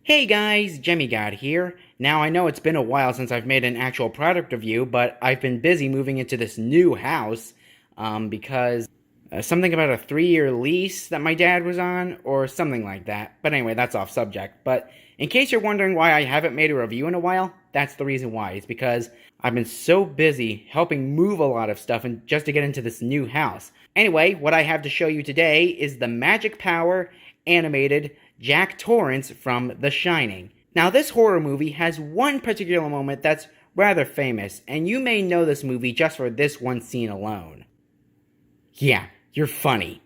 Hey guys, Jemmygod here. Now I know it's been a while since I've made an actual product review, but I've been busy moving into this new house because something about a 3-year lease that my dad was on, or something like that. But anyway, that's off subject. But in case you're wondering why I haven't made a review in a while, that's the reason why. It's because I've been so busy helping move a lot of stuff and just to get into this new house. Anyway, what I have to show you today is the Magic Power animated Jack Torrance from The Shining. Now, this horror movie has one particular moment that's rather famous, and you may know this movie just for this one scene alone. Yeah, you're funny.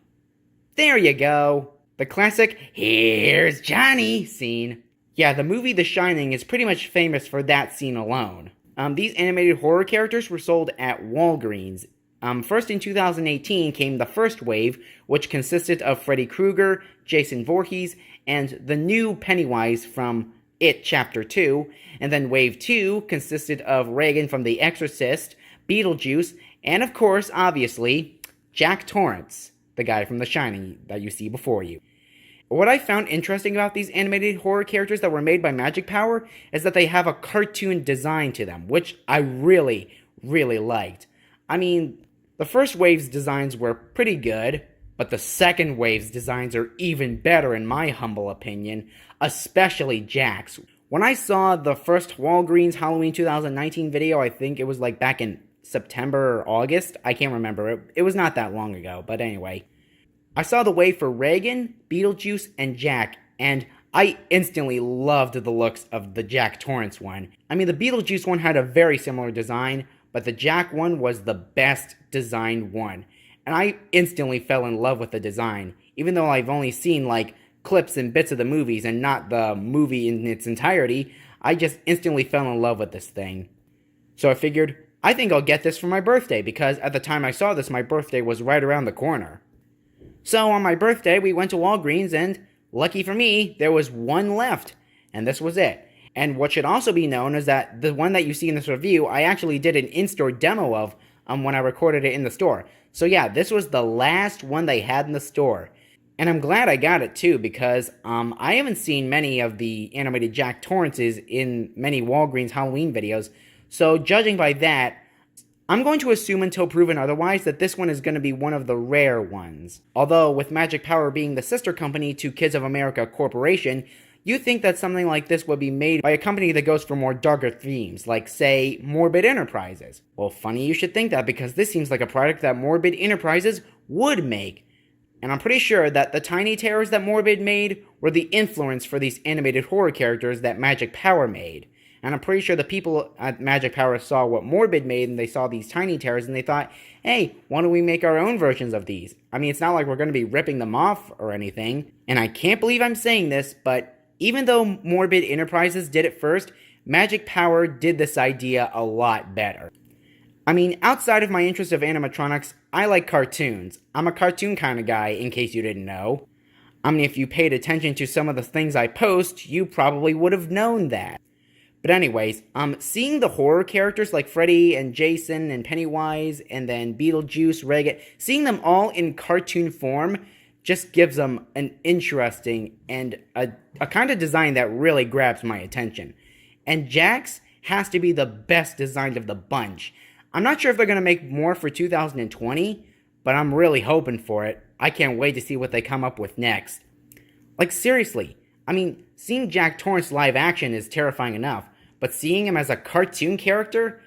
There you go. The classic, "Here's Johnny" scene. Yeah, the movie The Shining is pretty much famous for that scene alone. These animated horror characters were sold at Walgreens. First in 2018 came the first wave, which consisted of Freddy Krueger, Jason Voorhees, and the new Pennywise from It Chapter 2, and then Wave 2 consisted of Regan from The Exorcist, Beetlejuice, and of course, obviously, Jack Torrance, the guy from The Shining that you see before you. What I found interesting about these animated horror characters that were made by Magic Power is that they have a cartoon design to them, which I really, really liked. I mean, the first wave's designs were pretty good, but the second wave's designs are even better in my humble opinion, especially Jack's. When I saw the first Walgreens Halloween 2019 video, I think it was like back in September or August, I can't remember, it was not that long ago, but anyway. I saw the wave for Regan, Beetlejuice, and Jack, and I instantly loved the looks of the Jack Torrance one. I mean, the Beetlejuice one had a very similar design, but the Jack one was the best designed one. And I instantly fell in love with the design, even though I've only seen like clips and bits of the movies and not the movie in its entirety. I just instantly fell in love with this thing. So I figured, I think I'll get this for my birthday, because at the time I saw this, my birthday was right around the corner. So on my birthday, we went to Walgreens, and lucky for me, there was one left, and this was it. And what should also be known is that the one that you see in this review, I actually did an in-store demo of when I recorded it in the store. So yeah, this was the last one they had in the store. And I'm glad I got it too, because I haven't seen many of the animated Jack Torrances in many Walgreens Halloween videos. So judging by that, I'm going to assume until proven otherwise that this one is going to be one of the rare ones. Although, with Magic Power being the sister company to Kids of America Corporation, you'd think that something like this would be made by a company that goes for more darker themes, like, say, Morbid Enterprises. Well, funny you should think that, because this seems like a product that Morbid Enterprises would make. And I'm pretty sure that the tiny terrors that Morbid made were the influence for these animated horror characters that Magic Power made. And I'm pretty sure the people at Magic Power saw what Morbid made, and they saw these tiny terrors, and they thought, hey, why don't we make our own versions of these? I mean, it's not like we're going to be ripping them off or anything. And I can't believe I'm saying this, but even though Morbid Enterprises did it first, Magic Power did this idea a lot better. I mean, outside of my interest of animatronics, I like cartoons. I'm a cartoon kind of guy, in case you didn't know. I mean, if you paid attention to some of the things I post, you probably would have known that. But anyways, seeing the horror characters like Freddy and Jason and Pennywise and then Beetlejuice, Regan, seeing them all in cartoon form just gives them an interesting and a kind of design that really grabs my attention. And Jack's has to be the best designed of the bunch. I'm not sure if they're going to make more for 2020, but I'm really hoping for it. I can't wait to see what they come up with next. Like, seriously, I mean, seeing Jack Torrance live action is terrifying enough, but seeing him as a cartoon character,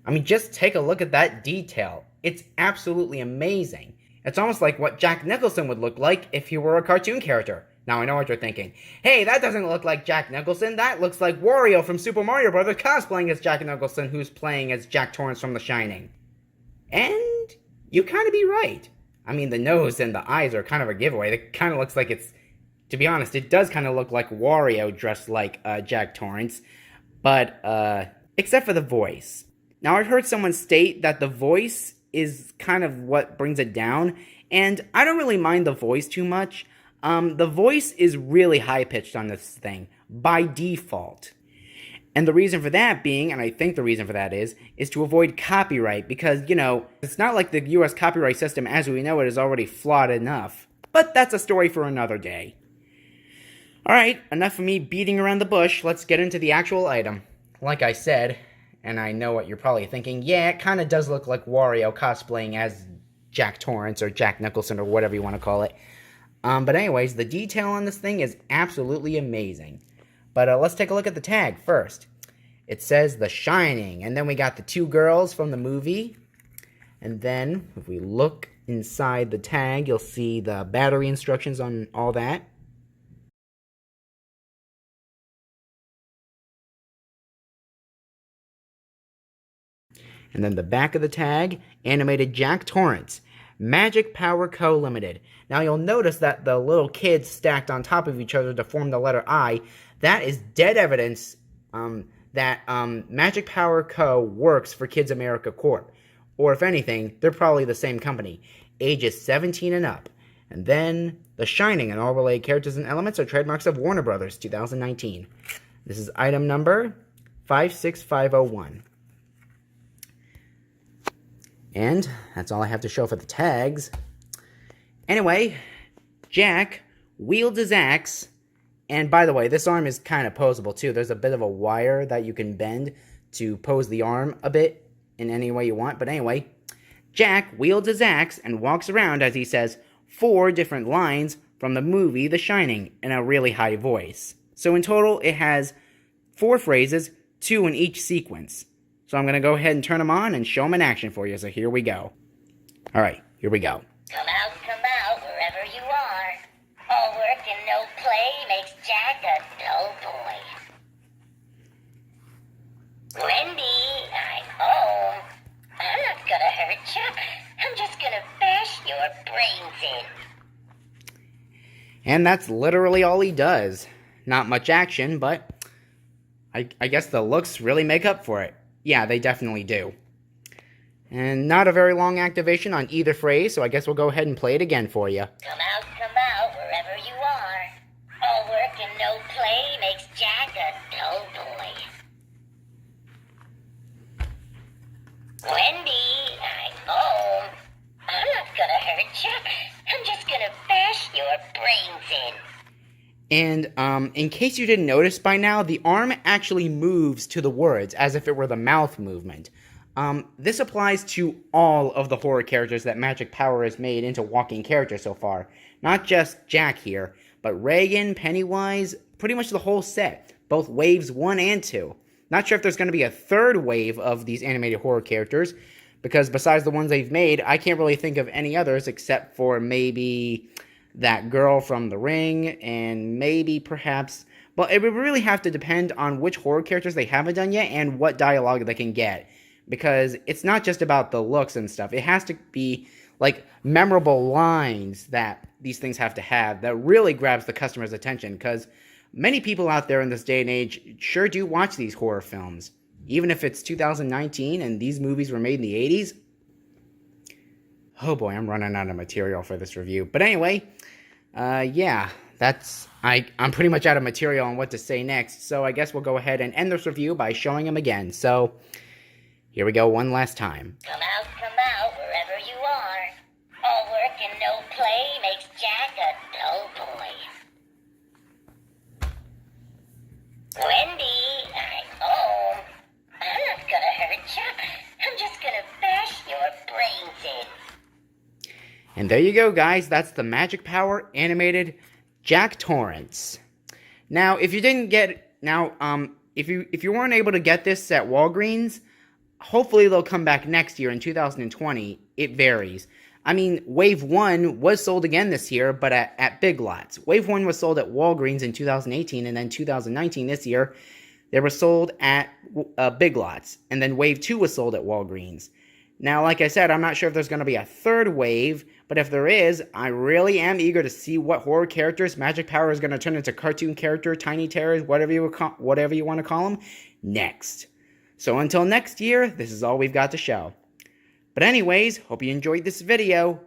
I mean, just take a look at that detail. It's absolutely amazing. It's almost like what Jack Nicholson would look like if he were a cartoon character. Now I know what you're thinking. Hey, that doesn't look like Jack Nicholson. That looks like Wario from Super Mario Bros. Cosplaying as Jack Nicholson, who's playing as Jack Torrance from The Shining. And you kind of be right. I mean, the nose and the eyes are kind of a giveaway. It kind of looks like it's, to be honest, it does kind of look like Wario dressed like Jack Torrance. But, except for the voice. Now, I've heard someone state that the voice is kind of what brings it down, and I don't really mind the voice too much. The voice is really high-pitched on this thing, by default. And the reason for that being, and I think the reason for that is to avoid copyright, because, you know, it's not like the US copyright system as we know it is already flawed enough. But that's a story for another day. Alright, enough of me beating around the bush. Let's get into the actual item. Like I said, and I know what you're probably thinking, yeah, it kind of does look like Wario cosplaying as Jack Torrance or Jack Nicholson or whatever you want to call it. But anyways, the detail on this thing is absolutely amazing. But let's take a look at the tag first. It says The Shining, and then we got the two girls from the movie. And then, if we look inside the tag, you'll see the battery instructions on all that. And then the back of the tag, animated Jack Torrance, Magic Power Co. Limited. Now you'll notice that the little kids stacked on top of each other to form the letter I. That is dead evidence that Magic Power Co. works for Kids America Corp. Or if anything, they're probably the same company. Ages 17 and up. And then The Shining and all related characters and elements are trademarks of Warner Brothers 2019. This is item number 56501. And that's all I have to show for the tags. Anyway, Jack wields his axe. And by the way, this arm is kind of posable too. There's a bit of a wire that you can bend to pose the arm a bit in any way you want. But anyway, Jack wields his axe and walks around as he says 4 different lines from the movie The Shining in a really high voice. So in total, it has 4 phrases, 2 in each sequence. So I'm going to go ahead and turn them on and show them in action for you. So here we go. Alright, here we go. Come out, wherever you are. All work and no play makes Jack a dull boy. Wendy, I'm home. I'm not gonna hurt you. I'm just gonna bash your brains in. And that's literally all he does. Not much action, but I guess the looks really make up for it. Yeah, they definitely do. And not a very long activation on either phrase, so I guess we'll go ahead and play it again for you. Come out, wherever you are. All work and no play makes Jack a dull boy. Wendy, I'm home. I'm not gonna hurt you. I'm just gonna bash your brains in. And in case you didn't notice by now, the arm actually moves to the words as if it were the mouth movement. This applies to all of the horror characters that Magic Power has made into walking characters so far. Not just Jack here, but Reagan, Pennywise, pretty much the whole set. Both waves 1 and 2. Not sure if there's going to be a third wave of these animated horror characters, because besides the ones they've made, I can't really think of any others except for maybe that girl from The Ring, and maybe perhaps... Well, it would really have to depend on which horror characters they haven't done yet and what dialogue they can get. Because it's not just about the looks and stuff. It has to be, like, memorable lines that these things have to have that really grabs the customer's attention. Because many people out there in this day and age sure do watch these horror films. Even if it's 2019 and these movies were made in the 80s. Oh boy, I'm running out of material for this review. But anyway, yeah, I'm pretty much out of material on what to say next. So I guess we'll go ahead and end this review by showing them again. So here we go one last time. Come out, wherever you are. All work and no play makes Jack a dull boy. Wendy, I'm home. I'm not gonna hurt you. I'm just gonna bash your brains in. And there you go, guys. That's the Magic Power animated Jack Torrance. Now, if you didn't get... Now, if you weren't able to get this at Walgreens, hopefully they'll come back next year in 2020. It varies. I mean, Wave 1 was sold again this year, but at Big Lots. Wave 1 was sold at Walgreens in 2018, and then 2019, this year, they were sold at Big Lots. And then Wave 2 was sold at Walgreens. Now, like I said, I'm not sure if there's going to be a third wave, but if there is, I really am eager to see what horror characters Magic Power is going to turn into cartoon character, tiny terrors, whatever you want to call them, next. So until next year, this is all we've got to show. But anyways, hope you enjoyed this video.